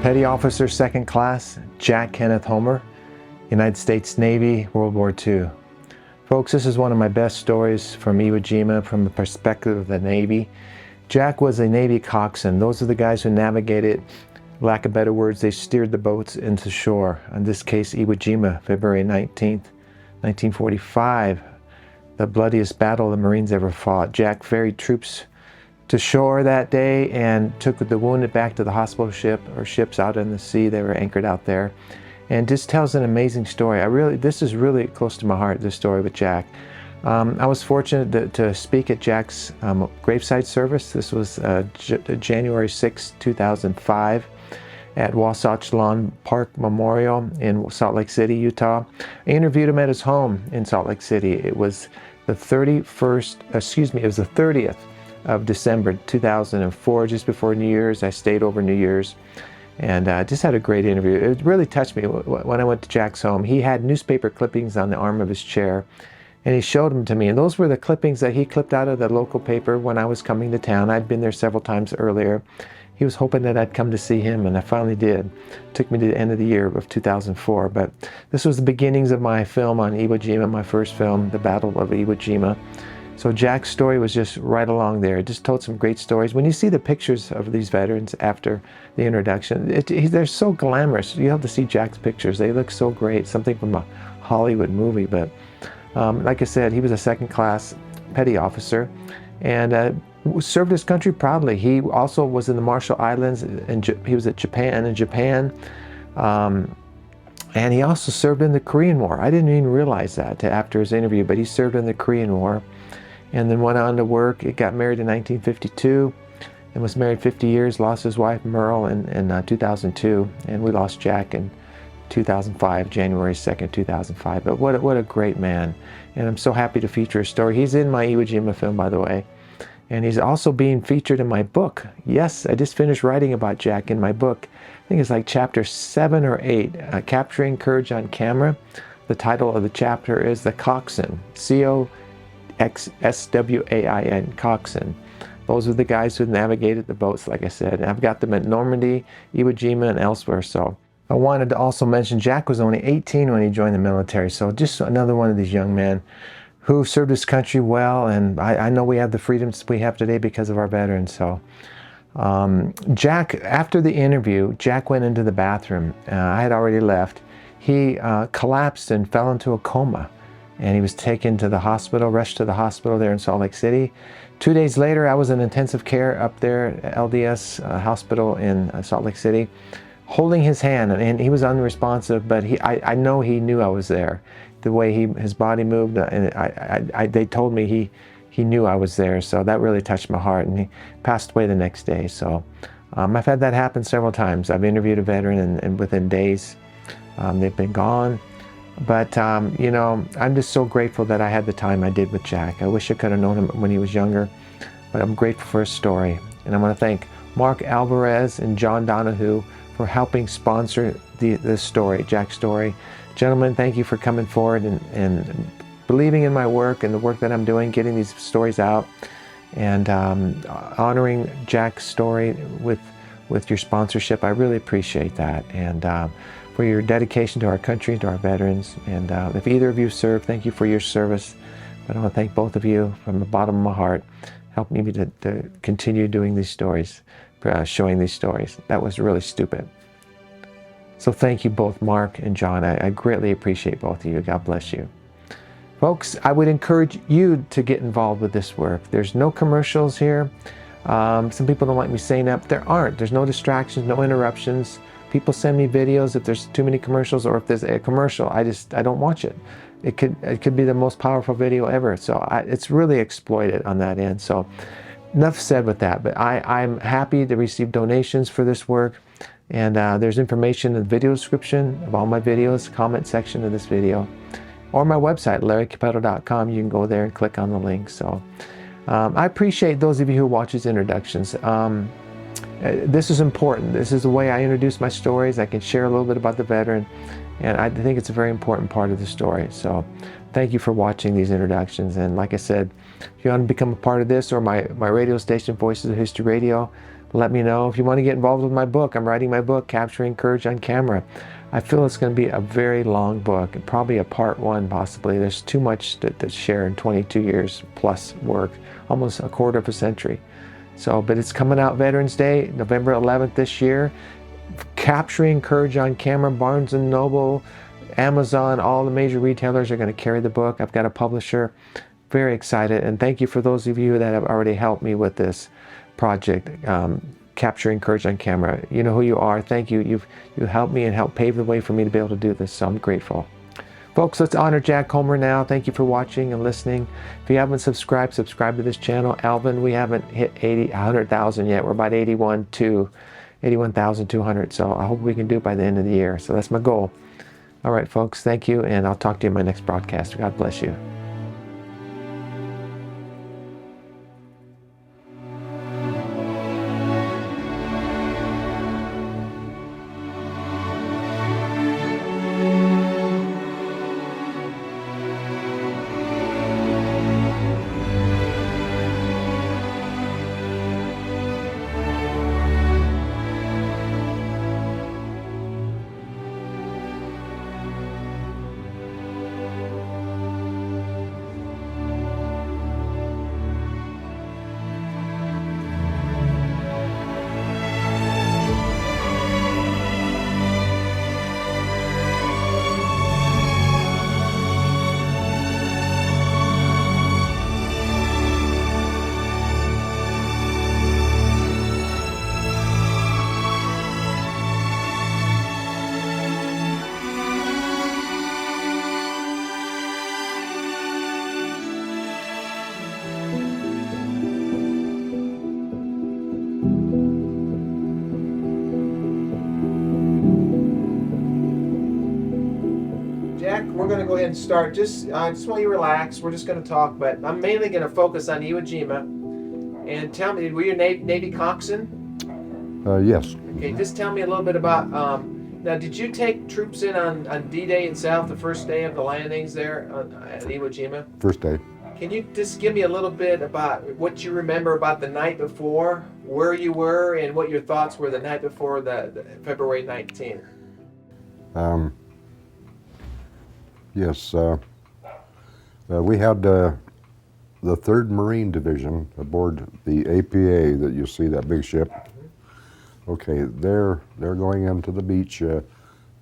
Petty Officer Second Class, Jack Kenneth Homer, United States Navy, World War II. Folks, this is one of my best stories from Iwo Jima from the perspective of the Navy. Jack was a Navy coxswain. Those are the guys who navigated, lack of better words, they steered the boats into shore. In this case, Iwo Jima, February 19th, 1945, the bloodiest battle the Marines ever fought. Jack ferried troops to shore that day and took the wounded back to the hospital ship or ships out in the sea. They were anchored out there, and just tells an amazing story. This is really close to my heart, this story with Jack. I was fortunate to speak at Jack's graveside service. This was January 6, 2005 at Wasatch Lawn Park Memorial in Salt Lake City, Utah. I interviewed him at his home in Salt Lake City. It was the 30th of December 2004, just before New Year's. I stayed over New Year's and just had a great interview. It really touched me when I went to Jack's home. He had newspaper clippings on the arm of his chair, and he showed them to me. And those were the clippings that he clipped out of the local paper when I was coming to town. I'd been there several times earlier. He was hoping that I'd come to see him, and I finally did. It took me to the end of the year of 2004. But this was the beginnings of my film on Iwo Jima, my first film, The Battle of Iwo Jima. So Jack's story was just right along there. It just told some great stories. When you see the pictures of these veterans after the introduction, they're so glamorous. You have to see Jack's pictures. They look so great, something from a Hollywood movie. But like I said, he was a second-class petty officer and served his country proudly. He also was in the Marshall Islands, and he was in Japan. And he also served in the Korean War. I didn't even realize that after his interview, but he served in the Korean War. And then went on to work. He got married in 1952 and was married 50 years, lost his wife Merle in 2002, and we lost Jack in 2005, January 2nd, 2005. But what a great man. And I'm so happy to feature his story. He's in my Iwo Jima film, by the way. And he's also being featured in my book. Yes, I just finished writing about Jack in my book. I think it's like chapter 7 or 8, Capturing Courage on Camera. The title of the chapter is The Coxswain, C-O-X-S-W-A-I-N, Coxswain. Those are the guys who navigated the boats, like I said. And I've got them at Normandy, Iwo Jima, and elsewhere. So I wanted to also mention Jack was only 18 when he joined the military. So just another one of these young men who served his country well. And I know we have the freedoms we have today because of our veterans. So Jack, after the interview, Jack went into the bathroom. I had already left. He collapsed and fell into a coma. And he was taken to the hospital, rushed to the hospital there in Salt Lake City. 2 days later, I was in intensive care up there at LDS hospital in Salt Lake City, holding his hand, and he was unresponsive, but I know he knew I was there. The way his body moved, and they told me he knew I was there, so that really touched my heart, and he passed away the next day. So I've had that happen several times. I've interviewed a veteran, and within days, they've been gone. But, you know, I'm just so grateful that I had the time I did with Jack. I wish I could have known him when he was younger, but I'm grateful for his story. And I want to thank Mark Alvarez and John Donahue for helping sponsor this story, Jack's story. Gentlemen, thank you for coming forward and believing in my work and the work that I'm doing, getting these stories out, and honoring Jack's story with your sponsorship. I really appreciate that. And for your dedication to our country, to our veterans. And if either of you serve, thank you for your service. But I want to thank both of you from the bottom of my heart. Help me to continue doing these stories, showing these stories. That was really stupid. So thank you both, Mark and John. I greatly appreciate both of you. God bless you. Folks, I would encourage you to get involved with this work. There's no commercials here. Some people don't like me saying that, but there aren't. There's no distractions, no interruptions. People send me videos if there's too many commercials, or if there's a commercial, I don't watch it. It could be the most powerful video ever. So it's really exploited on that end. So enough said with that. But I'm happy to receive donations for this work. And there's information in the video description of all my videos, comment section of this video, or my website, larrycapetto.com. You can go there and click on the link. So I appreciate those of you who watch these introductions. This is important. This is the way I introduce my stories. I can share a little bit about the veteran, and I think it's a very important part of the story. So thank you for watching these introductions. And like I said, if you want to become a part of this or my radio station, Voices of History Radio, let me know. If you want to get involved with my book, I'm writing my book, Capturing Courage on Camera. I feel it's going to be a very long book, and probably a part one possibly. There's too much to share in 22 years plus work, almost a quarter of a century. So, but it's coming out Veterans Day, November 11th this year. Capturing Courage on Camera, Barnes & Noble, Amazon, all the major retailers are going to carry the book. I've got a publisher. Very excited, and thank you for those of you that have already helped me with this project, Capturing Courage on Camera. You know who you are. Thank you. You helped me and helped pave the way for me to be able to do this, so I'm grateful. Folks, let's honor Jack Homer now. Thank you for watching and listening. If you haven't subscribed, subscribe to this channel. Alvin, we haven't hit 100,000 yet. We're about 81,200, so I hope we can do it by the end of the year. So that's my goal. All right, folks, thank you, and I'll talk to you in my next broadcast. God bless you. Jack, we're going to go ahead and start. Just want you to relax. We're just going to talk, but I'm mainly going to focus on Iwo Jima. And tell me, were you a Navy coxswain? Yes. Okay, just tell me a little bit about, now did you take troops in on D-Day itself, the first day of the landings there at Iwo Jima? First day. Can you just give me a little bit about what you remember about the night before, where you were, and what your thoughts were the night before the February 19th? Yes. We had the 3rd Marine Division aboard the APA that you see, that big ship. Okay, they're going into the beach the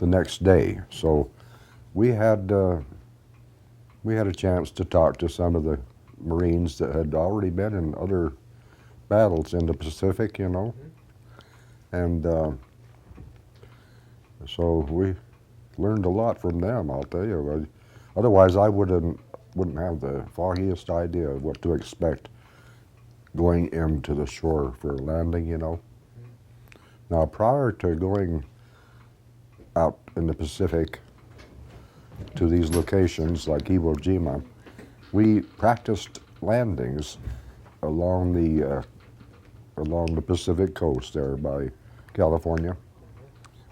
next day. So we had a chance to talk to some of the Marines that had already been in other battles in the Pacific, you know. And so we learned a lot from them, I'll tell you. Otherwise, I wouldn't have the foggiest idea of what to expect going into the shore for landing, you know. Now, prior to going out in the Pacific to these locations like Iwo Jima, we practiced landings along the Pacific coast there by California.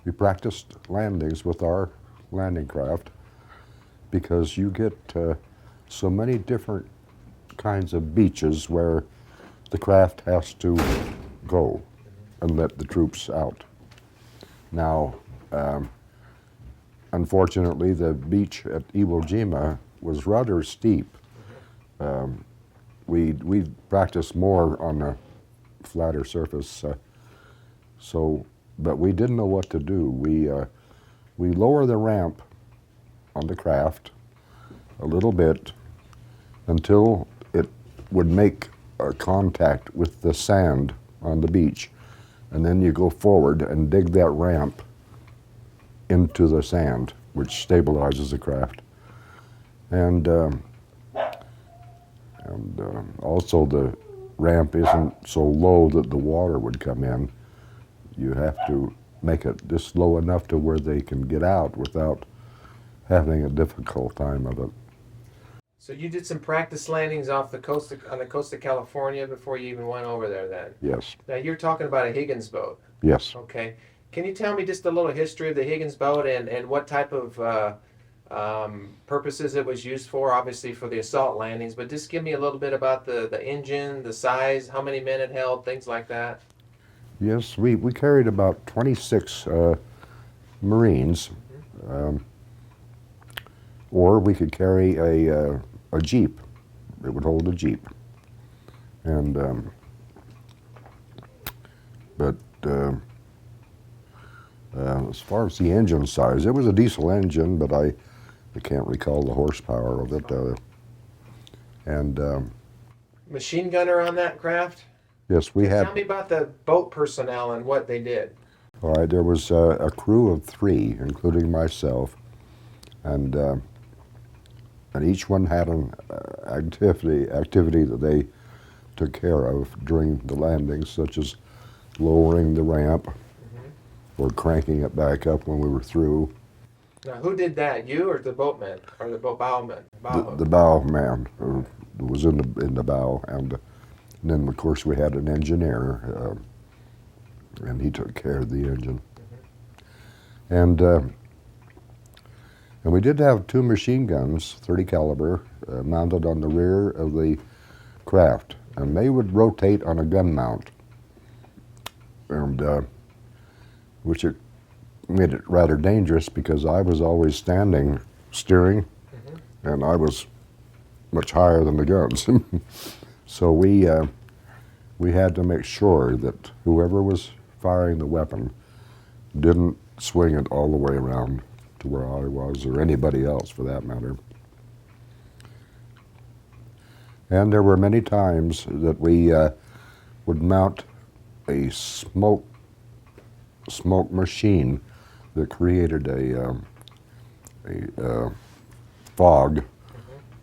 We practiced landings with our landing craft because you get so many different kinds of beaches where the craft has to go and let the troops out. Now, unfortunately, the beach at Iwo Jima was rather steep. We practiced more on a flatter surface, but we didn't know what to do. We lower the ramp on the craft a little bit until it would make a contact with the sand on the beach. And then you go forward and dig that ramp into the sand, which stabilizes the craft. And also the ramp isn't so low that the water would come in. You have to make it just low enough to where they can get out without having a difficult time of it. So you did some practice landings off the coast on the coast of California before you even went over there then? Yes. Now you're talking about a Higgins boat. Yes. Okay. Can you tell me just a little history of the Higgins boat and what type of purposes it was used for? Obviously for the assault landings, but just give me a little bit about the engine, the size, how many men it held, things like that. Yes, we carried about 26 Marines, or we could carry a Jeep. It would hold a Jeep. And, but as far as the engine size, it was a diesel engine, but I can't recall the horsepower of it. Machine gunner on that craft? Yes, we had. Tell me about the boat personnel and what they did. All right, there was a crew of 3, including myself, and each one had an activity that they took care of during the landings, such as lowering the ramp or cranking it back up when we were through. Now, who did that? You or the boatman or the bowman? The bow man was in the bow, and then of course we had an engineer, and he took care of the engine. And we did have 2 machine guns, 30 caliber, mounted on the rear of the craft, and they would rotate on a gun mount, and which it made it rather dangerous because I was always standing steering, and I was much higher than the guns. So we had to make sure that whoever was firing the weapon didn't swing it all the way around to where I was, or anybody else for that matter. And there were many times that we would mount a smoke machine that created a fog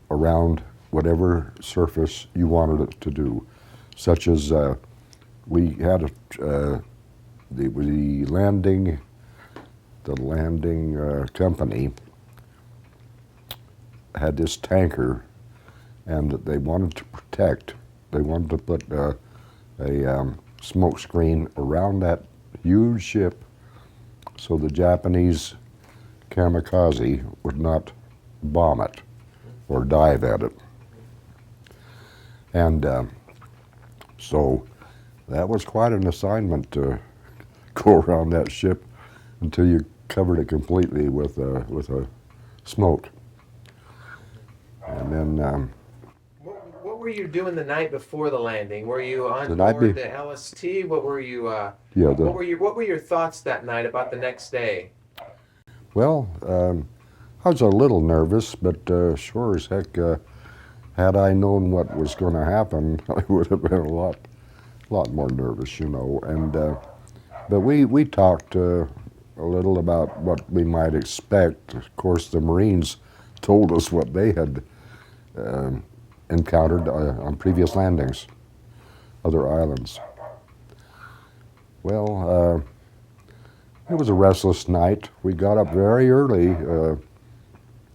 around whatever surface you wanted it to do, such as we had the landing company had this tanker, and they wanted to protect. They wanted to put a smoke screen around that huge ship so the Japanese kamikaze would not bomb it or dive at it. And so that was quite an assignment to go around that ship until you covered it completely with a smoke. And then What were you doing the night before the landing? Were you on The night board be- the LST? What were you? Yeah, What were your thoughts that night about the next day? well, I was a little nervous, but sure as heck, had I known what was going to happen, I would have been a lot more nervous, you know. And but we talked a little about what we might expect. Of course, the Marines told us what they had encountered on previous landings, other islands. Well, it was a restless night. We got up very early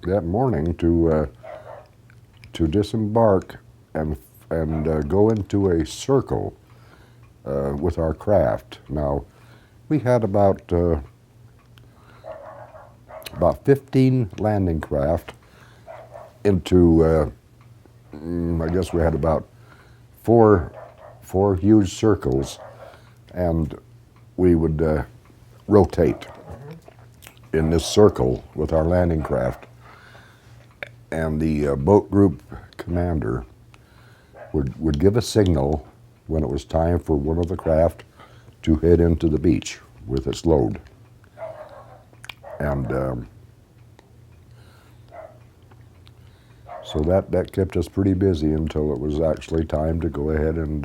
that morning to disembark and go into a circle with our craft. Now, we had about 15 landing craft into. I guess we had about four huge circles, and we would rotate in this circle with our landing craft, and the boat group commander would give a signal when it was time for one of the craft to head into the beach with its load. And so that kept us pretty busy until it was actually time to go ahead and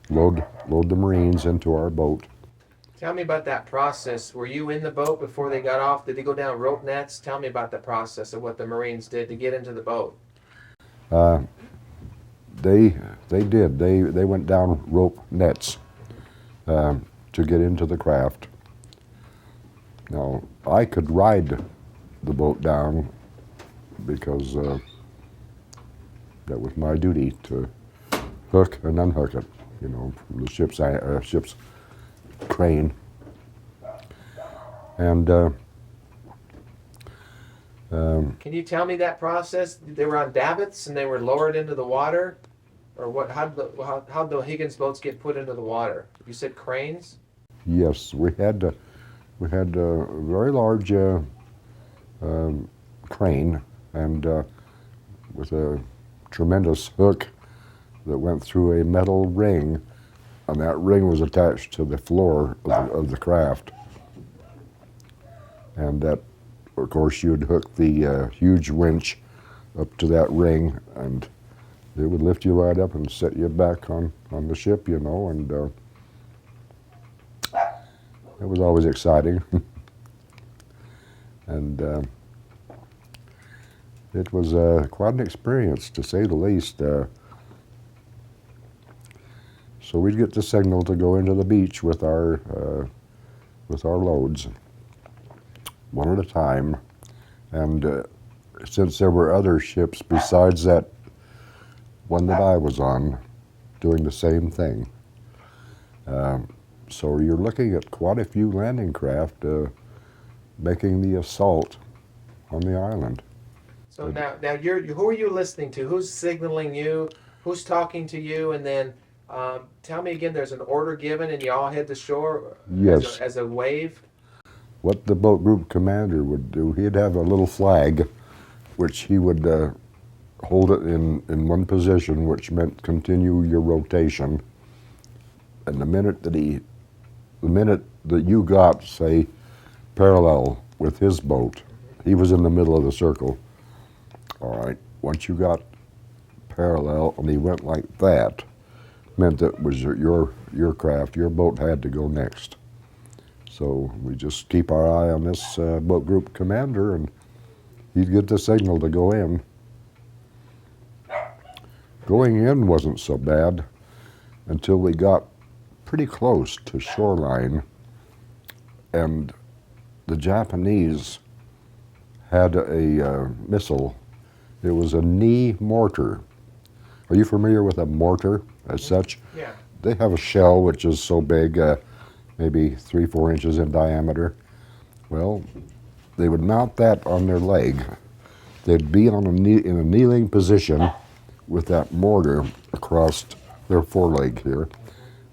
load the Marines into our boat. Tell me about that process. Were you in the boat before they got off? Did they go down rope nets? Tell me about the process of what the Marines did to get into the boat. They did. They went down rope nets to get into the craft. Now, I could ride the boat down because that was my duty to hook and unhook it, you know, from the ship's crane. And Can you tell me that process? They were on davits and they were lowered into the water. Or what? How'd the Higgins boats get put into the water? You said cranes? Yes, we had a very large crane, and with a tremendous hook that went through a metal ring, and that ring was attached to the floor of the craft. And that, of course, you'd hook the huge winch up to that ring, and it would lift you right up and set you back on the ship, you know, and it was always exciting. And it was quite an experience, to say the least. So we'd get the signal to go into the beach with our loads, one at a time. And since there were other ships besides that one that I was on doing the same thing, so you're looking at quite a few landing craft making the assault on the island. So now who are you listening to? Who's signaling you? Who's talking to you? And then tell me again. There's an order given, and you all head to shore. Yes. As a wave. What the boat group commander would do, he'd have a little flag, which he would hold it in one position, which meant continue your rotation. And the minute that you got, say, parallel with his boat, he was in the middle of the circle. All right, once you got parallel and he went like that, meant that was your craft, your boat had to go next. So we just keep our eye on this boat group commander, and he'd get the signal to go in. Going in wasn't so bad until we got pretty close to shoreline, and the Japanese had a missile. It was a knee mortar. Are you familiar with a mortar as such? Yeah. They have a shell which is so big, maybe 3-4 inches in diameter. Well, they would mount that on their leg. They'd be in a kneeling position with that mortar across their foreleg here,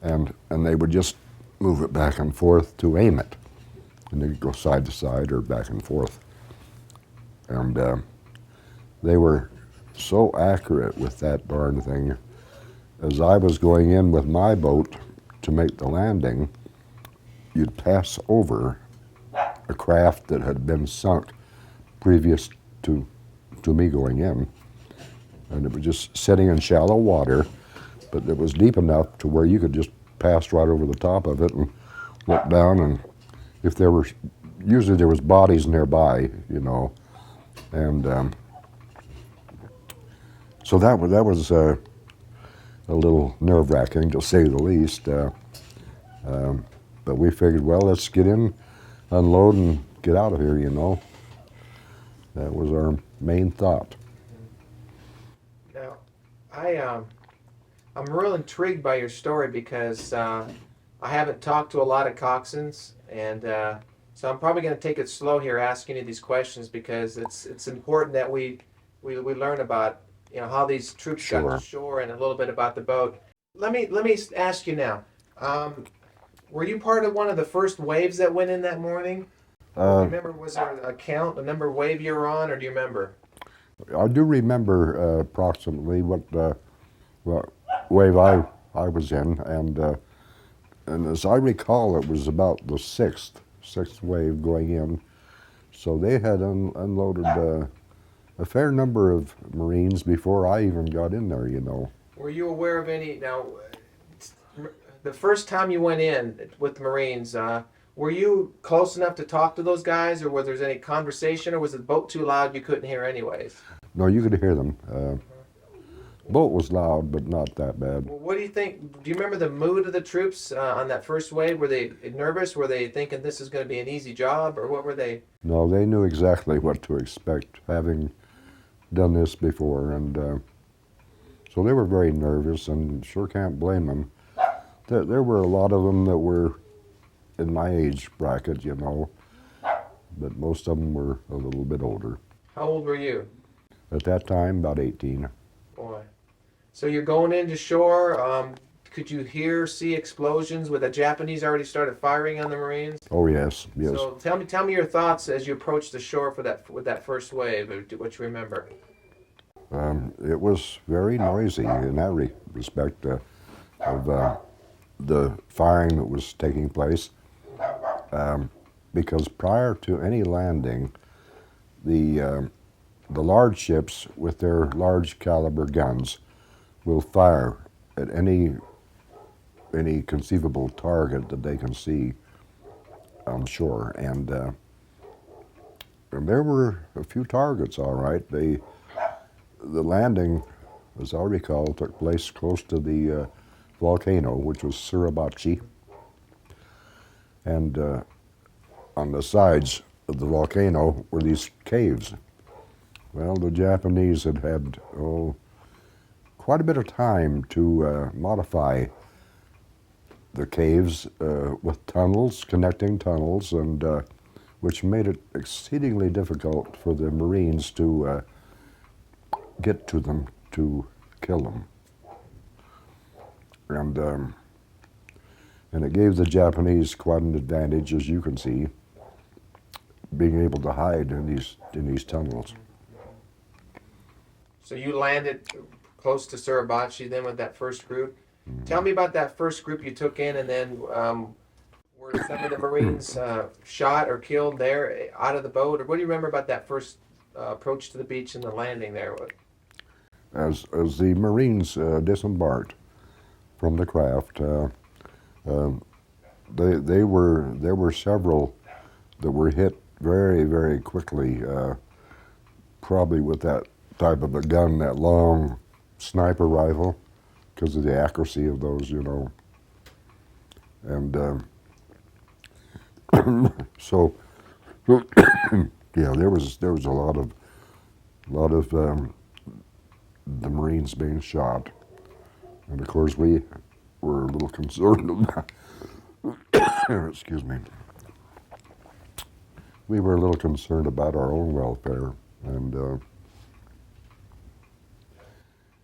and they would just move it back and forth to aim it. And they'd go side to side or back and forth. And they were so accurate with that darn thing. As I was going in with my boat to make the landing, you'd pass over a craft that had been sunk previous to me going in. And it was just sitting in shallow water, but it was deep enough to where you could just pass right over the top of it and look down, and if there were, usually there was bodies nearby, you know, and so that was a little nerve-wracking, to say the least. But we figured, well, let's get in, unload, and get out of here, you know. That was our main thought. Now, I'm real intrigued by your story because I haven't talked to a lot of coxswains, and so I'm probably going to take it slow here asking you these questions, because it's important that we learn about, you know, how these troops got to shore and a little bit about the boat. Let me ask you now. Were you part of one of the first waves that went in that morning? Do you remember, was there a count, a number of wave you were on, or do you remember? I do remember approximately what wave I was in, and as I recall, it was about the sixth wave going in. So they had unloaded a fair number of Marines before I even got in there, you know. Were you aware of any, now, the first time you went in with the Marines, were you close enough to talk to those guys, or was there any conversation, or was the boat too loud you couldn't hear anyways? No, you could hear them. Boat was loud, but not that bad. Well, what do you think? Do you remember the mood of the troops on that first wave? Were they nervous? Were they thinking this is going to be an easy job, or what were they? No, they knew exactly what to expect, having done this before, and so they were very nervous, and sure can't blame them. There were a lot of them that were in my age bracket, you know, but most of them were a little bit older. How old were you? At that time, about 18. Boy. So you're going into shore. Could you see explosions? With the Japanese already started firing on the Marines? Oh yes, yes. So tell me your thoughts as you approached the shore with that first wave. What you remember? It was very noisy in that respect of the firing that was taking place, because prior to any landing, the large ships with their large caliber guns will fire at any conceivable target that they can see on shore, and there were a few targets. All right, the landing, as I recall, took place close to the volcano, which was Suribachi, and on the sides of the volcano were these caves. Well, the Japanese had quite a bit of time to modify the caves with tunnels, connecting tunnels, and which made it exceedingly difficult for the Marines to get to them to kill them. And it gave the Japanese quite an advantage, as you can see, being able to hide in these tunnels. So you landed close to Suribachi then with that first group. Tell me about that first group you took in, and then were some of the Marines shot or killed there out of the boat? Or what do you remember about that first approach to the beach and the landing there? As the Marines disembarked from the craft, there were several that were hit very, very quickly, probably with that type of a gun, that long sniper rifle, because of the accuracy of those, you know. And so, yeah, there was a lot of the Marines being shot, and of course we were a little concerned about. Excuse me. We were a little concerned about our own welfare, and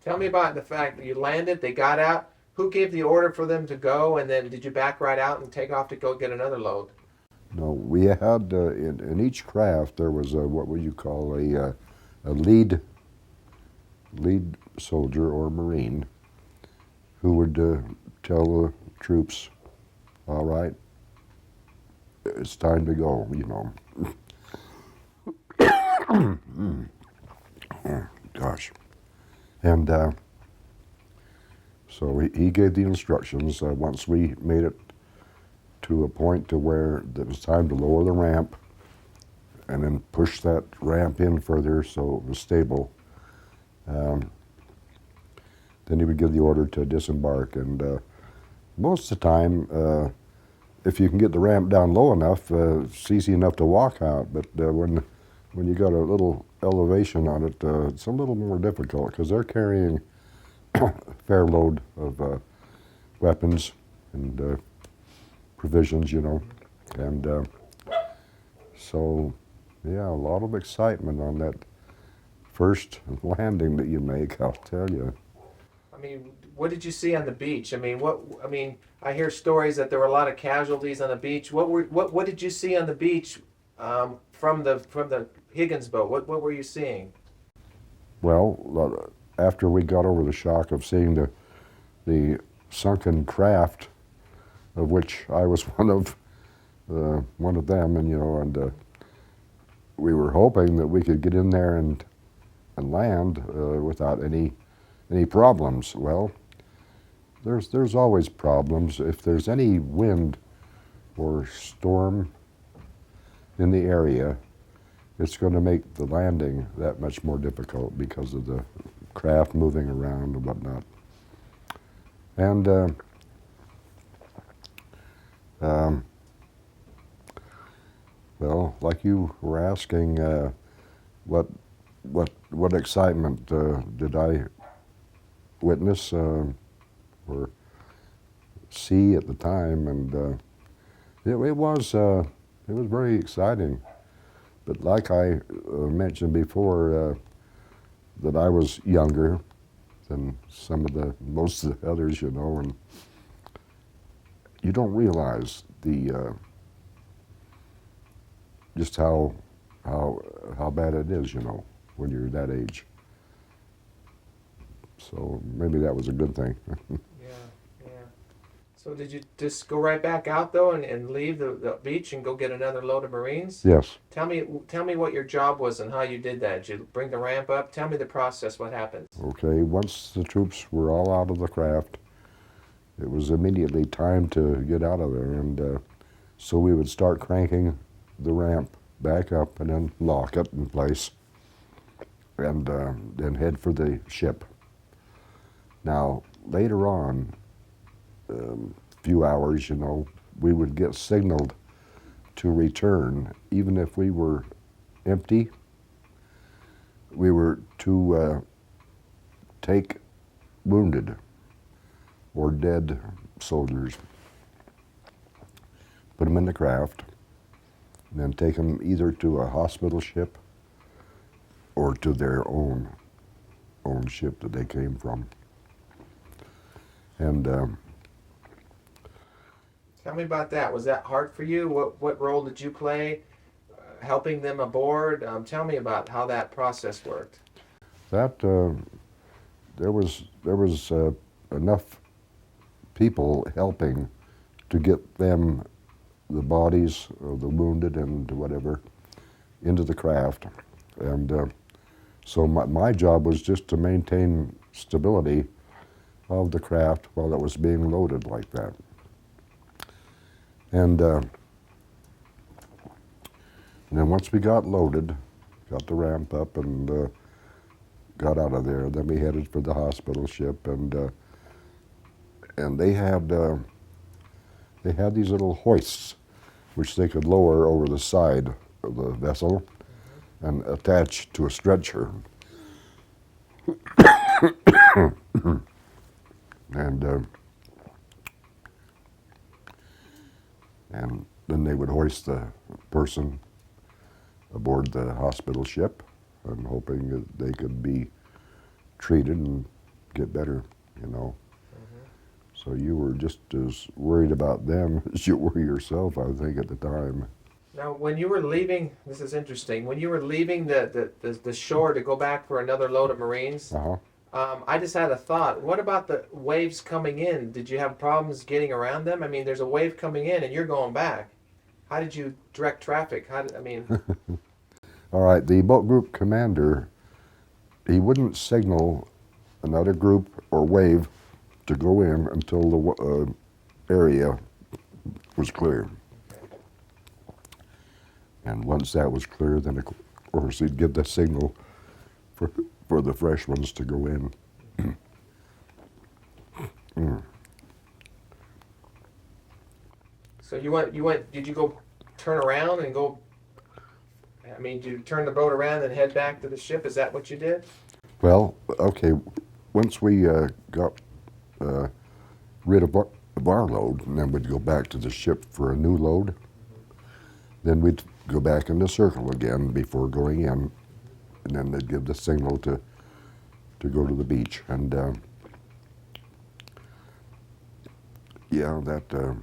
Tell me about the fact that you landed, they got out. Who gave the order for them to go, and then did you back right out and take off to go get another load? no, we had in each craft there was what would you call a lead soldier or Marine who would tell the troops, "All right, it's time to go," you know. Oh, gosh. And so he gave the instructions. Once we made it to a point to where it was time to lower the ramp and then push that ramp in further so it was stable, then he would give the order to disembark. And most of the time, if you can get the ramp down low enough, it's easy enough to walk out. But when you got a little elevation on it, it's a little more difficult because they're carrying a fair load of weapons and provisions, you know. And so, yeah, a lot of excitement on that first landing that you make, I'll tell you. I mean, what did you see on the beach? I mean, I hear stories that there were a lot of casualties on the beach. What did you see on the beach from the Higgins boat? What were you seeing? Well, after we got over the shock of seeing the sunken craft, of which I was one of them, and you know, and we were hoping that we could get in there and land without any problems. Well, there's always problems. If there's any wind or storm in the area, it's going to make the landing that much more difficult because of the craft moving around and whatnot. And well, like you were asking, what excitement did I witness or see at the time? And it was very exciting. But like I mentioned before, that I was younger than most of the others, you know, and you don't realize the just how bad it is, you know, when you're that age. So maybe that was a good thing. Yeah. So did you just go right back out though and leave the beach and go get another load of Marines? Yes. Tell me what your job was and how you did that. Did you bring the ramp up? Tell me the process. What happened? Okay. Once the troops were all out of the craft, it was immediately time to get out of there, and so we would start cranking the ramp back up and then lock it in place, and then head for the ship. Now later on, few hours, you know, we would get signaled to return, even if we were empty. We were to take wounded or dead soldiers, put them in the craft, and then take them either to a hospital ship or to their own ship that they came from. And Tell me about that. Was that hard for you? What role did you play helping them aboard? Tell me about how that process worked. that there was enough people helping to get them, the bodies of the wounded and whatever, into the craft. And so my job was just to maintain stability of the craft while it was being loaded like that. And then once we got loaded, got the ramp up and got out of there, then we headed for the hospital ship, and they had these little hoists which they could lower over the side of the vessel and attach to a stretcher. And then they would hoist the person aboard the hospital ship, and hoping that they could be treated and get better, you know. So you were just as worried about them as you were yourself, I think, at the time. Now, when you were leaving, this is interesting. When you were leaving the shore to go back for another load of Marines, Uh-huh. I just had a thought. What about the waves coming in? Did you have problems getting around them? I mean, there's a wave coming in and you're going back. How did you direct traffic? All right, the boat group commander, he wouldn't signal another group or wave to go in until the area was clear. And once that was clear, then of course he'd give the signal for the fresh ones to go in. So you went, did you go turn around and go, I mean, did you turn the boat around and head back to the ship? Is that what you did? Well, okay, once we got rid of our load, and then we'd go back to the ship for a new load. Then we'd go back in the circle again before going in, and then they'd give the signal to go to the beach. And yeah, it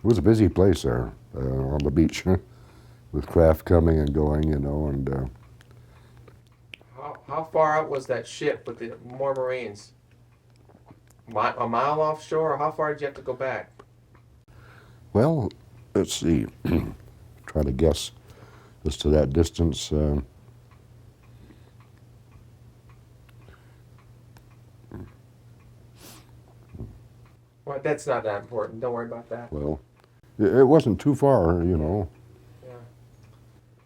was a busy place there on the beach with craft coming and going, you know. And how far out was that ship with the more Marines? A mile offshore, or how far did you have to go back? well, let's see, try to guess as to that distance. Well, that's not that important. Don't worry about that. Well, it wasn't too far, you know. Yeah.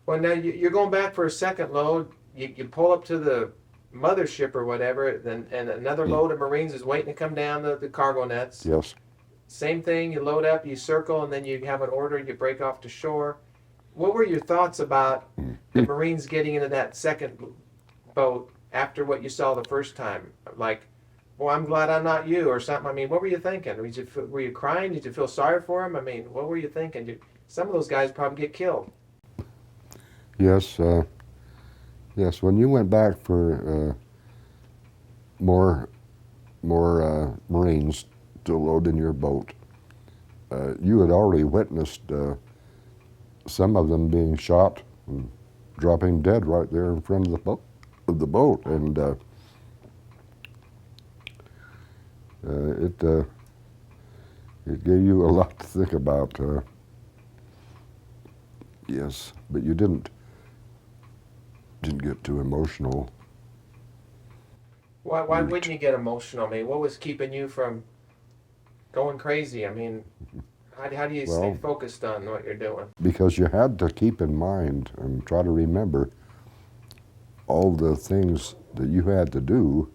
Well, now you're going back for a second load. You pull up to the mothership or whatever, and another load of Marines is waiting to come down the cargo nets. Yes. Same thing. You load up, you circle, and then you have an order. You break off to shore. What were your thoughts about the Marines getting into that second boat after what you saw the first time? Like, well, I'm glad I'm not you, or something. I mean, what were you thinking? Were you crying? Did you feel sorry for them? I mean, what were you thinking? Some of those guys probably get killed. Yes. Yes. When you went back for more more Marines to load in your boat. You had already witnessed some of them being shot and dropping dead right there in front of the boat, and it gave you a lot to think about. Yes, but you didn't get too emotional. Why wouldn't you get emotional? I mean, what was keeping you from going crazy? I mean, how do you stay Well, focused on what you're doing? because you had to keep in mind and try to remember all the things that you had to do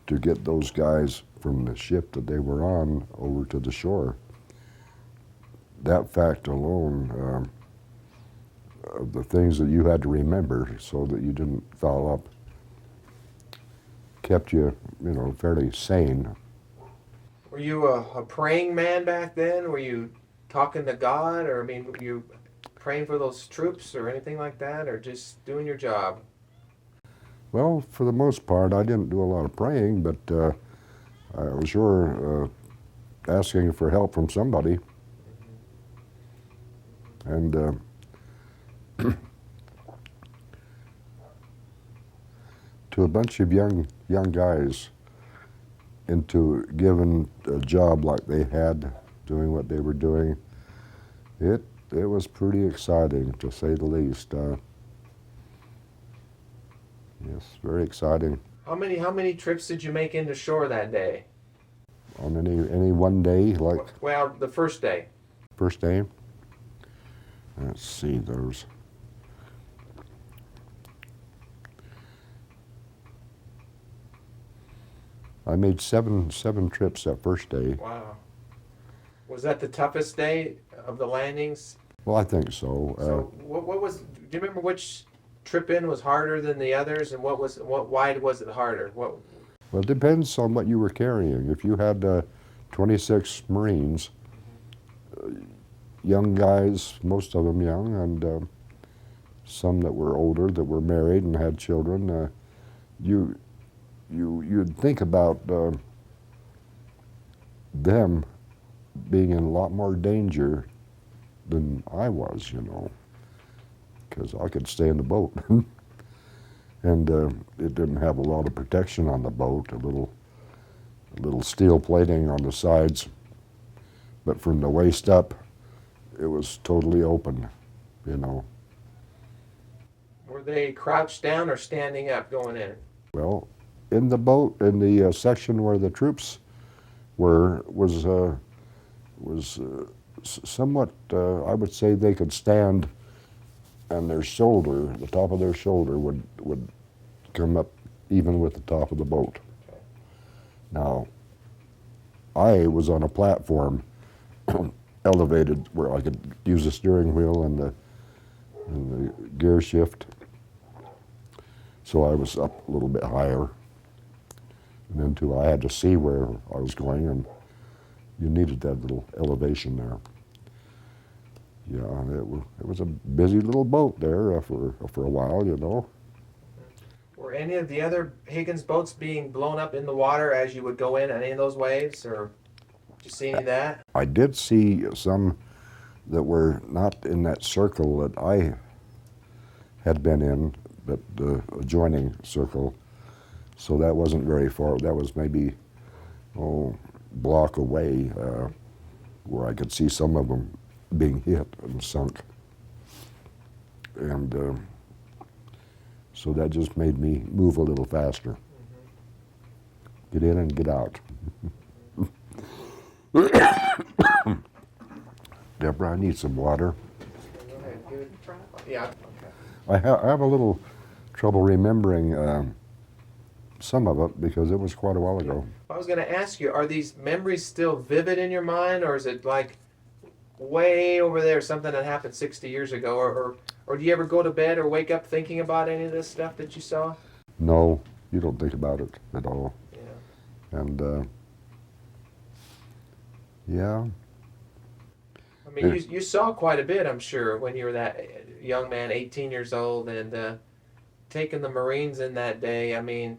to get those guys from the ship that they were on over to the shore. That fact alone, of the things that you had to remember so that you didn't foul up, kept you, fairly sane. Were you a praying man back then? Were you talking to God, or I mean, were you praying for those troops or anything like that, or just doing your job? Well, for the most part, I didn't do a lot of praying, but I was sure asking for help from somebody. And to a bunch of young guys into given a job like they had, doing what they were doing, it was pretty exciting, to say the least. Yes, very exciting. How many trips did you make into shore that day? On any one day, like Well, the first day. first day. Let's see, those. I made seven trips that first day. Wow. Was that the toughest day of the landings? Well, I think so. So what was? Do you remember which trip in was harder than the others, and why was it harder? What? Well, it depends on what you were carrying. If you had 26 Marines, young guys, most of them young, and some that were older, that were married and had children, you'd think about them being in a lot more danger than I was, because I could stay in the boat. And it didn't have a lot of protection on the boat, a little steel plating on the sides, but from the waist up, it was totally open, Were they crouched down or standing up going in? Well, in the boat, in the section where the troops were, was somewhat, I would say they could stand, and their shoulder, the top of their shoulder would come up even with the top of the boat. Okay. Now, I was on a platform elevated where I could use the steering wheel and the gear shift, so I was up a little bit higher, and then too I had to see where I was going, and you needed that little elevation there. Yeah, it was a busy little boat there for a while, Were any of the other Higgins boats being blown up in the water as you would go in any of those waves, or did you see any of that? I did see some that were not in that circle that I had been in, but the adjoining circle. So that wasn't very far. That was maybe block away, where I could see some of them being hit and sunk. And so that just made me move a little faster. Get in and get out. Deborah, I need some water. Go ahead, give it a try. Yeah, okay. I have a little trouble remembering some of it because it was quite a while ago. I was going to ask you, are these memories still vivid in your mind, or is it like way over there, something that happened 60 years ago, or do you ever go to bed or wake up thinking about any of this stuff that you saw? No, you don't think about it at all. Yeah. And yeah. I mean, you saw quite a bit, I'm sure, when you were that young man, 18 years old, and taking the Marines in that day. I mean,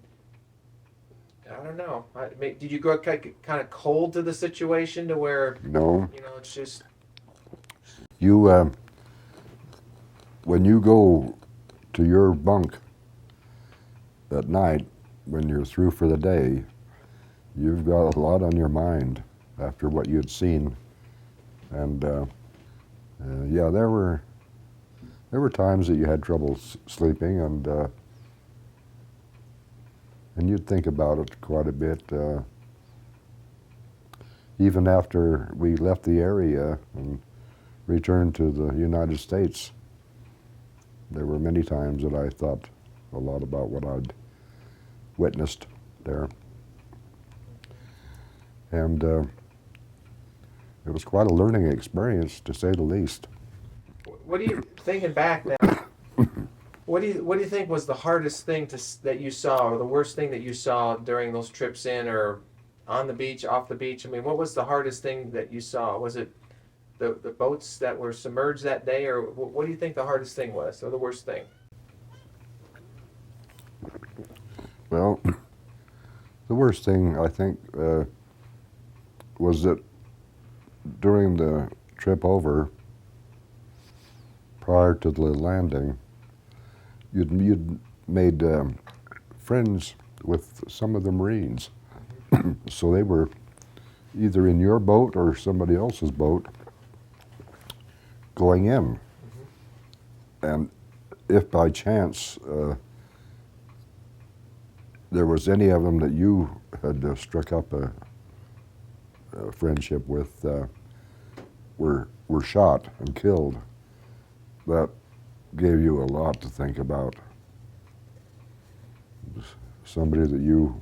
I don't know. Did you go kind of cold to the situation to where, No, it's just, you when you go to your bunk at night, when you're through for the day, you've got a lot on your mind after what you'd seen, and yeah, there were times that you had trouble sleeping, and you'd think about it quite a bit. Even after we left the area and returned to the United States, there were many times that I thought a lot about what I'd witnessed there. And it was quite a learning experience, to say the least. what do you, thinking back now, what do you think was the hardest thing that you saw, or the worst thing that you saw during those trips in, or on the beach, off the beach? I mean, what was the hardest thing that you saw? Was it the boats that were submerged that day, or what do you think the hardest thing was, or the worst thing? Well, the worst thing, I think, was that during the trip over, prior to the landing, you'd made friends with some of the Marines. So they were either in your boat or somebody else's boat going in. And if by chance there was any of them that you had struck up a friendship with, were shot and killed, that gave you a lot to think about. Somebody that you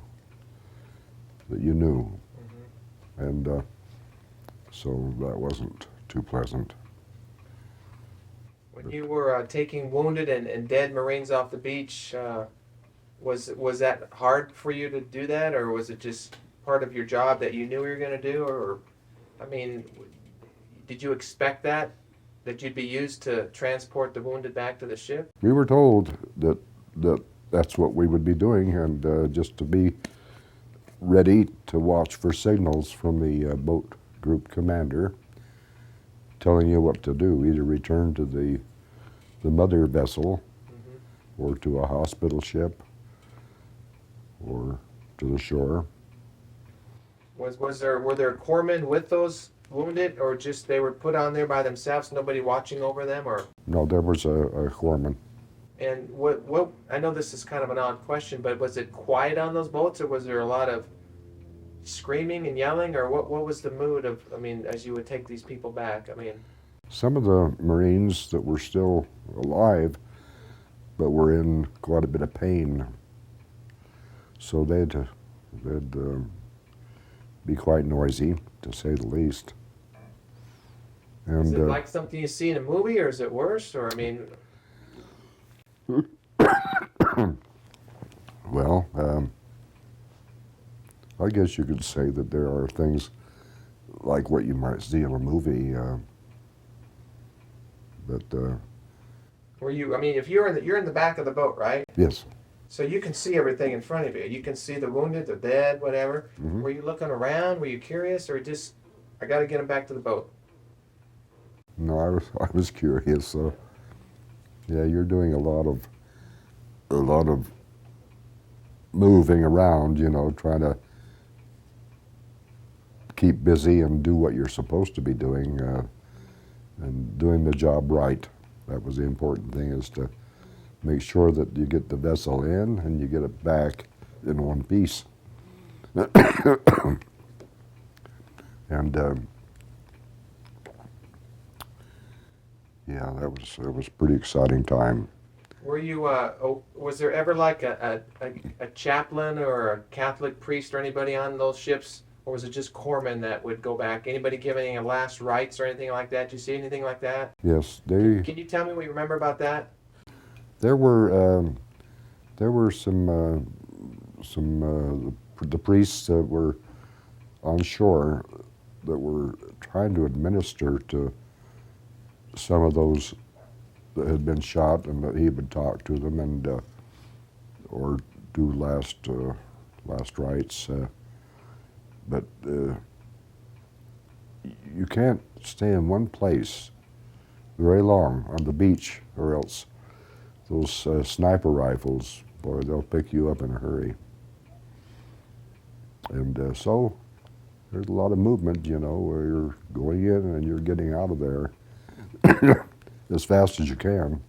knew, and so that wasn't too pleasant. When you were taking wounded and dead Marines off the beach, was that hard for you to do that, or was it just part of your job that you knew you were going to do? Or, I mean, did you expect that you'd be used to transport the wounded back to the ship? We were told that that's what we would be doing, and just to be ready to watch for signals from the boat group commander telling you what to do, either return to the mother vessel, or to a hospital ship, or to the shore. Were there corpsmen with those wounded, or just they were put on there by themselves, nobody watching over them, or? No, there was a corpsman. And what I know this is kind of an odd question, but was it quiet on those boats, or was there a lot of screaming and yelling, or what was the mood of, I mean, as you would take these people back? I mean, Some of the Marines that were still alive, but were in quite a bit of pain, so they'd be quite noisy, to say the least. And is it like something you see in a movie, or is it worse? Or, I mean, well, I guess you could say that there are things like what you might see in a movie, but were you? I mean, if you're in the back of the boat, right? yes. So you can see everything in front of you. You can see the wounded, the dead, whatever. Mhm. Were you looking around? Were you curious, or just, I got to get them back to the boat? No, I was curious. So yeah, you're doing a lot of moving around, trying to keep busy and do what you're supposed to be doing, and doing the job right. That was the important thing, is to make sure that you get the vessel in and you get it back in one piece. And yeah, it was a pretty exciting time. Were you? Was there ever like a chaplain or a Catholic priest or anybody on those ships, or was it just corpsmen that would go back? Anybody giving any last rites or anything like that? Did you see anything like that? Yes, Can you tell me what you remember about that? there were some the priests that were on shore that were trying to administer to some of those that had been shot, and that he would talk to them and or do last rites. But you can't stay in one place very long on the beach, or else those sniper rifles, boy, they'll pick you up in a hurry. And so there's a lot of movement, you know, where you're going in and you're getting out of there as fast as you can.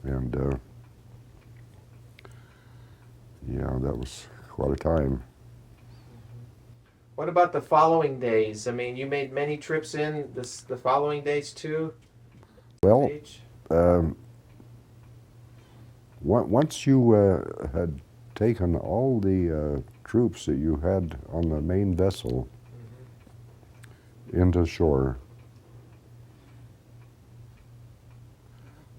And yeah, that was quite a time. What about the following days? I mean, you made many trips in the following days too? Well, once you had taken all the troops that you had on the main vessel into shore,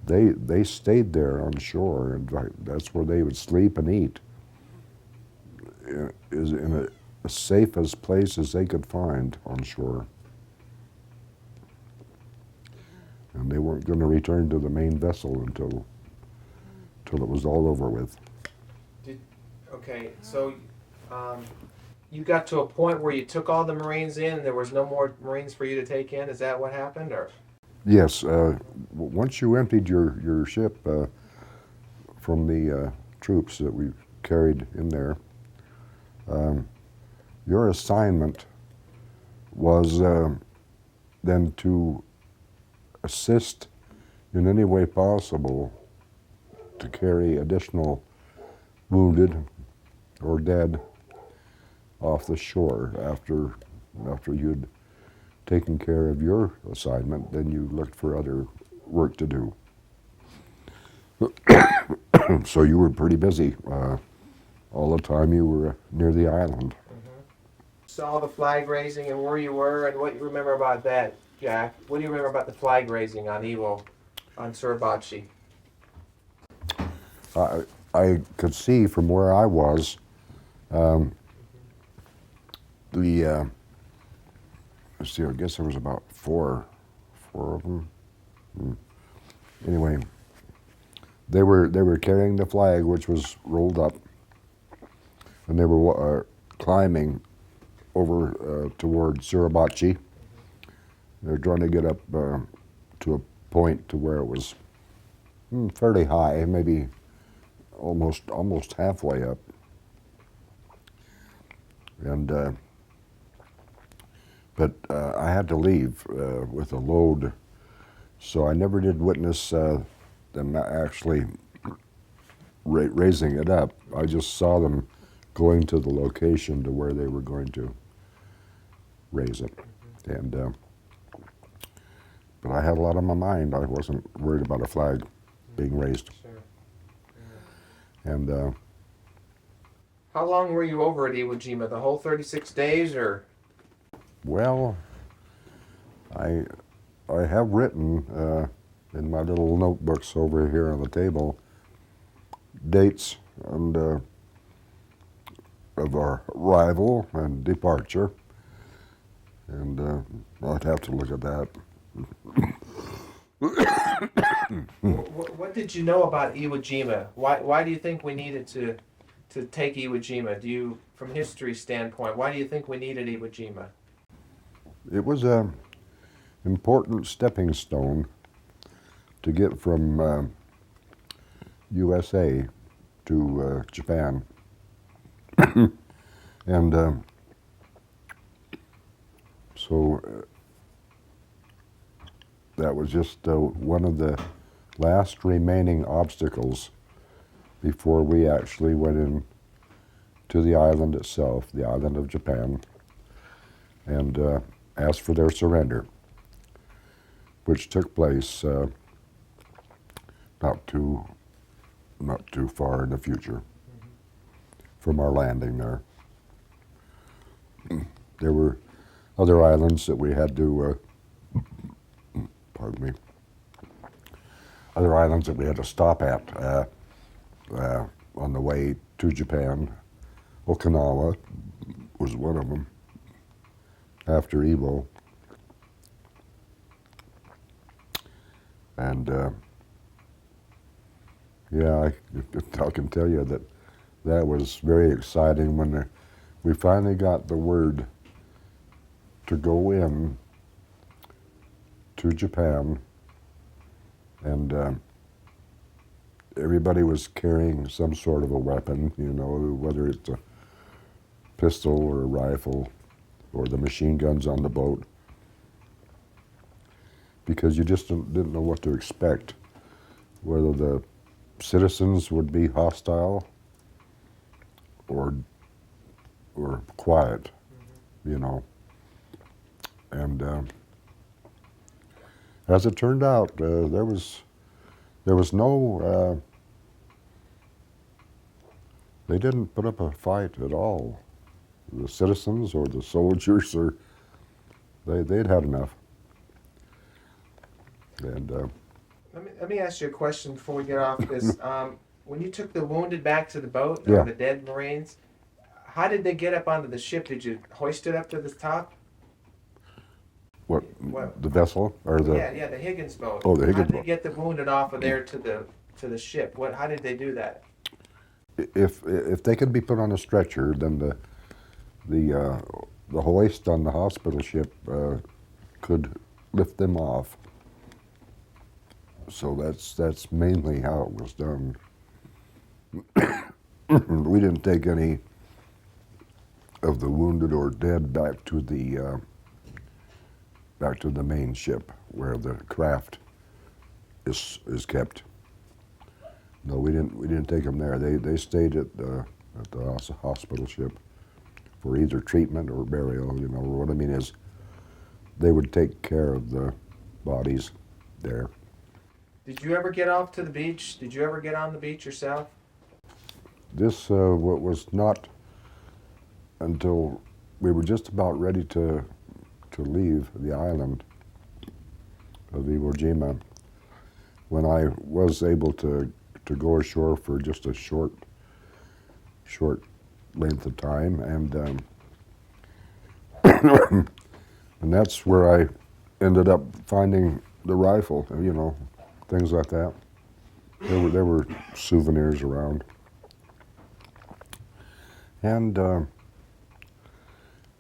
they stayed there on shore, and that's where they would sleep and eat, is in as safe as place as they could find on shore. And they weren't going to return to the main vessel until it was all over with. Okay, so you got to a point where you took all the Marines in and there was no more Marines for you to take in? Is that what happened? Or? Yes, once you emptied your ship from the troops that we carried in there, your assignment was then to assist in any way possible to carry additional wounded or dead off the shore. After you'd taken care of your assignment, then you looked for other work to do. So you were pretty busy all the time you were near the island. Saw the flag raising and where you were, and what you remember about that, Jack? What do you remember about the flag raising on Iwo, on Suribachi? I could see from where I was let's see, I guess there was about four of them. Anyway, they were carrying the flag, which was rolled up, and they were climbing over toward Suribachi. They're trying to get up to a point to where it was fairly high, maybe almost halfway up. And but I had to leave with a load, so I never did witness them actually raising it up. I just saw them going to the location to where they were going to raise it. And but I had a lot on my mind. I wasn't worried about a flag being raised. Sure. And how long were you over at Iwo Jima? The whole 36 days, or? well, I have written in my little notebooks over here on the table dates and of our arrival and departure, and I'd have to look at that. What did you know about Iwo Jima? Why do you think we needed to take Iwo Jima? Do you, from history standpoint, why do you think we needed Iwo Jima? It was an important stepping stone to get from USA to Japan. And so that was just one of the last remaining obstacles before we actually went in to the island itself, the island of Japan, and asked for their surrender, which took place not too far in the future from our landing there. There were other islands that we had to, pardon me, other islands that we had to stop at on the way to Japan. Okinawa was one of them after Iwo. And yeah, I can tell you that that was very exciting when we finally got the word to go in to Japan, and everybody was carrying some sort of a weapon, you know, whether it's a pistol or a rifle or the machine guns on the boat, because you just didn't know what to expect, whether the citizens would be hostile or quiet, you know. And as it turned out, there was no, they didn't put up a fight at all. The citizens or the soldiers, or they'd had enough. And Let me ask you a question before we get off this. When you took the wounded back to the boat, Yeah. or the dead Marines, how did they get up onto the ship? Did you hoist it up to the top? what, What? the vessel or the Yeah, the Higgins boat. Oh, the How Higgins did they boat. get the wounded off of there to the ship? How did they do that? if they could be put on a stretcher, then the hoist on the hospital ship could lift them off. So that's mainly how it was done. We didn't take any of the wounded or dead back to the main ship where the craft is kept. No, we didn't take them there. They stayed at the hospital ship for either treatment or burial. You know, what I mean is, they would take care of the bodies there. Did you ever get off to the beach? Did you ever get on the beach yourself? This was not until we were just about ready to leave the island of Iwo Jima when I was able to go ashore for just a short length of time, and and that's where I ended up finding the rifle, you know, things like that. There were souvenirs around, and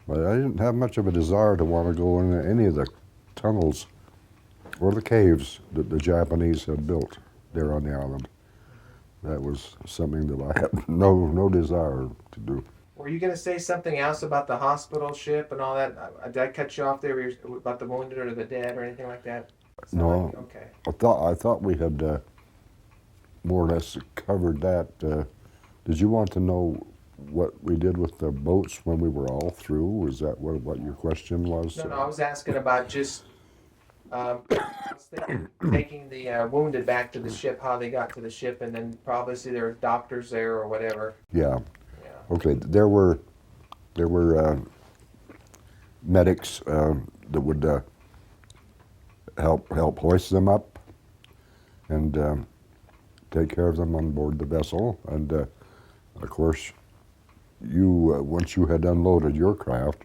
but I didn't have much of a desire to want to go into any of the tunnels or the caves that the Japanese had built there on the island. That was something that I had no desire to do. Were you going to say something else about the hospital ship and all that? Did I cut you off there about the wounded or the dead or anything like that? No. Okay. I thought we had more or less covered that. Did you want to know what we did with the boats when we were all through? Was that what your question was? No, I was asking about just I was thinking taking the wounded back to the ship, how they got to the ship, and then probably see there were doctors there or whatever. Yeah. Yeah. Okay. There were medics that would help hoist them up and take care of them on board the vessel. And of course, you once you had unloaded your craft,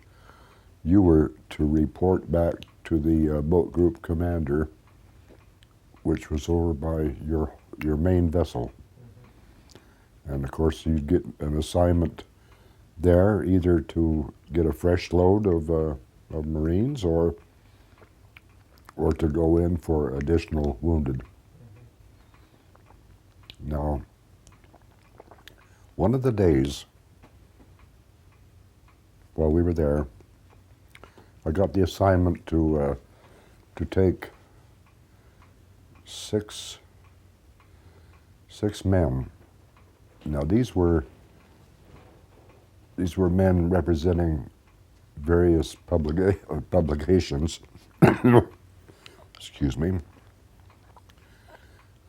you were to report back to the boat group commander, which was over by your main vessel. Mm-hmm. And of course, you'd get an assignment there, either to get a fresh load of Marines or to go in for additional wounded. Mm-hmm. Now, one of the days while we were there, I got the assignment to take six men. Now these were men representing various publications. Excuse me.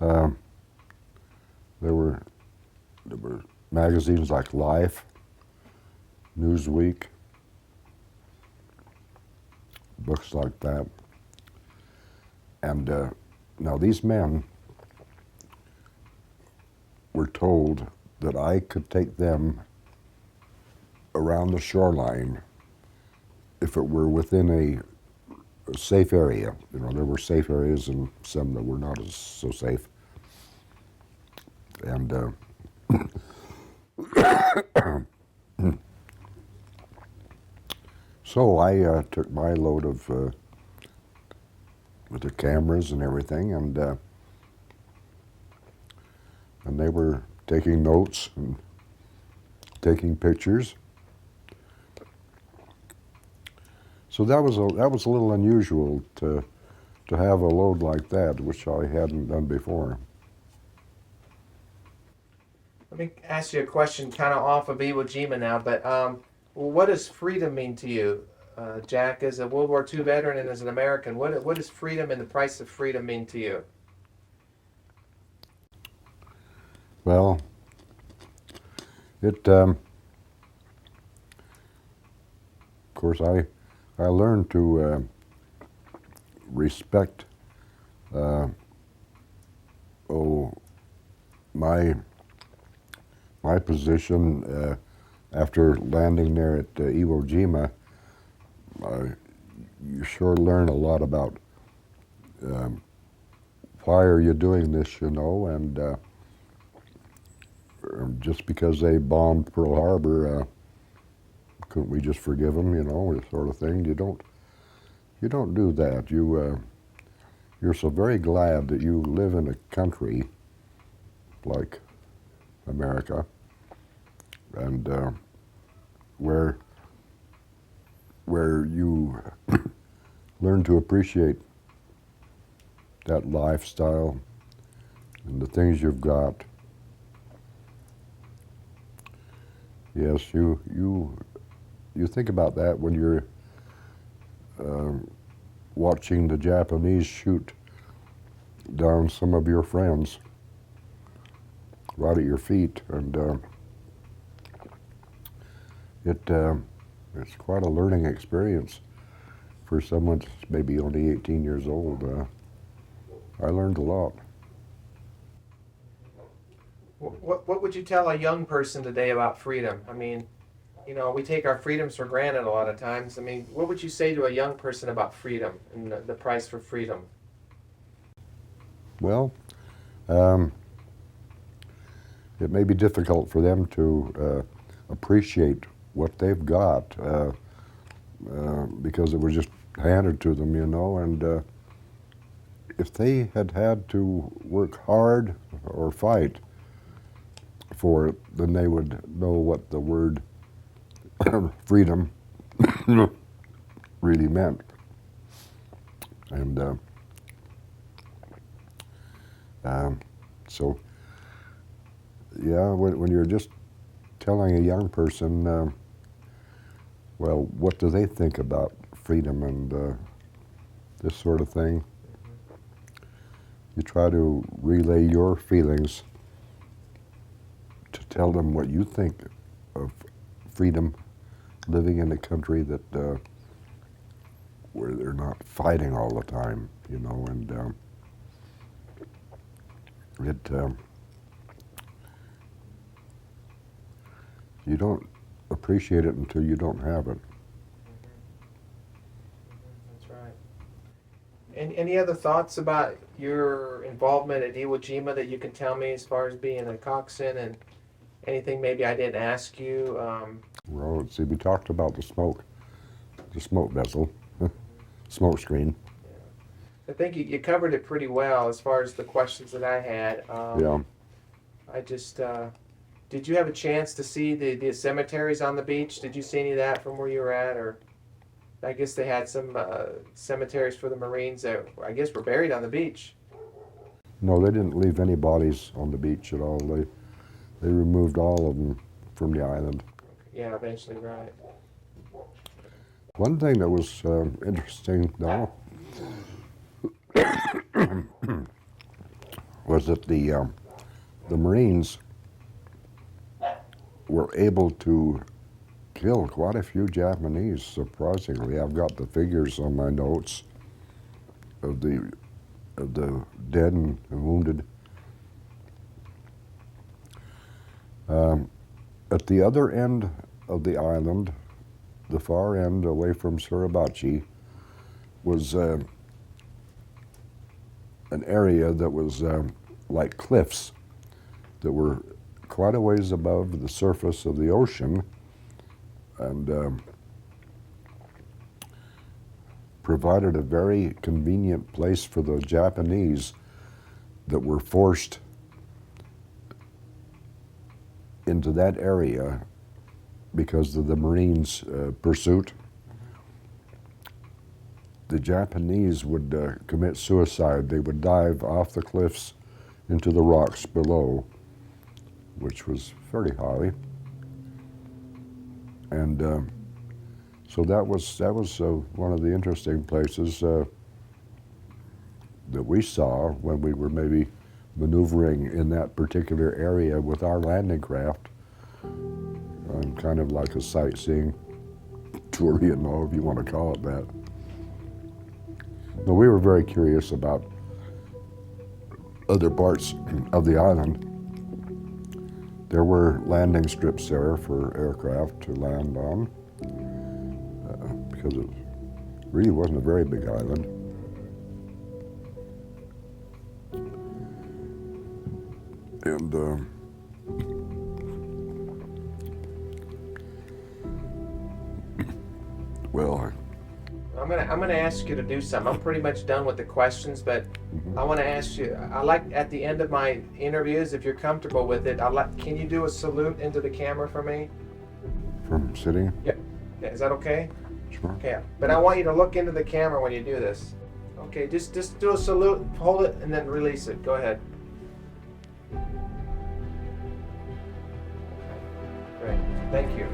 There were magazines like Life, Newsweek, books like that. And now these men were told that I could take them around the shoreline if it were within a safe area. You know, there were safe areas and some that were not so safe. And So I took my load of with the cameras and everything, and they were taking notes and taking pictures. So that was a little unusual to have a load like that, which I hadn't done before. Let me ask you a question kind of off of Iwo Jima now, but what does freedom mean to you? Jack, as a World War II veteran and as an American, what does freedom and the price of freedom mean to you? Well, it, of course, I learned to respect, my position after landing there at Iwo Jima. You sure learn a lot about why are you doing this, and just because they bombed Pearl Harbor, couldn't we just forgive them, sort of thing. You don't do that. You're so very glad that you live in a country like America, and where you learn to appreciate that lifestyle and the things you've got. Yes, you think about that when you're watching the Japanese shoot down some of your friends right at your feet, and it's quite a learning experience for someone that's maybe only 18 years old. I learned a lot. What would you tell a young person today about freedom? I mean, we take our freedoms for granted a lot of times. I mean, what would you say to a young person about freedom and the price for freedom? Well, it may be difficult for them to appreciate what they've got because it was just handed to them, and if they had had to work hard or fight for it, then they would know what the word freedom really meant. And so, yeah, when you're just telling a young person, well, what do they think about freedom and this sort of thing, you try to relay your feelings to tell them what you think of freedom, living in a country that where they're not fighting all the time, and you don't appreciate it until you don't have it. That's right. Any other thoughts about your involvement at Iwo Jima that you can tell me as far as being a coxswain, and anything maybe I didn't ask you? Well, let's see, we talked about the smoke vessel, smoke screen. I think you covered it pretty well as far as the questions that I had. Yeah. I just, did you have a chance to see the cemeteries on the beach? Did you see any of that from where you were at? Or I guess they had some cemeteries for the Marines that I guess were buried on the beach. No, they didn't leave any bodies on the beach at all. They removed all of them from the island. Yeah, eventually, right. One thing that was interesting, though, was that the Marines were able to kill quite a few Japanese, surprisingly. I've got the figures on my notes of the dead and wounded. At the other end of the island, the far end away from Suribachi, was an area that was like cliffs that were quite a ways above the surface of the ocean, and provided a very convenient place for the Japanese that were forced into that area because of the Marines' pursuit. The Japanese would commit suicide. They would dive off the cliffs into the rocks below, which was fairly high. And so that was one of the interesting places that we saw when we were maybe maneuvering in that particular area with our landing craft. Kind of like a sightseeing tour, you know, if you want to call it that. But we were very curious about other parts of the island. There were landing strips there for aircraft to land on, because it really wasn't a very big island. And well, I'm gonna ask you to do something. I'm pretty much done with the questions, but I want to ask you. I like at the end of my interviews, if you're comfortable with it, can you do a salute into the camera for me? from sitting? Yep. Yeah, is that okay? Sure. Okay. But I want you to look into the camera when you do this. Okay. Just do a salute, hold it, and then release it. Go ahead. Great. Thank you.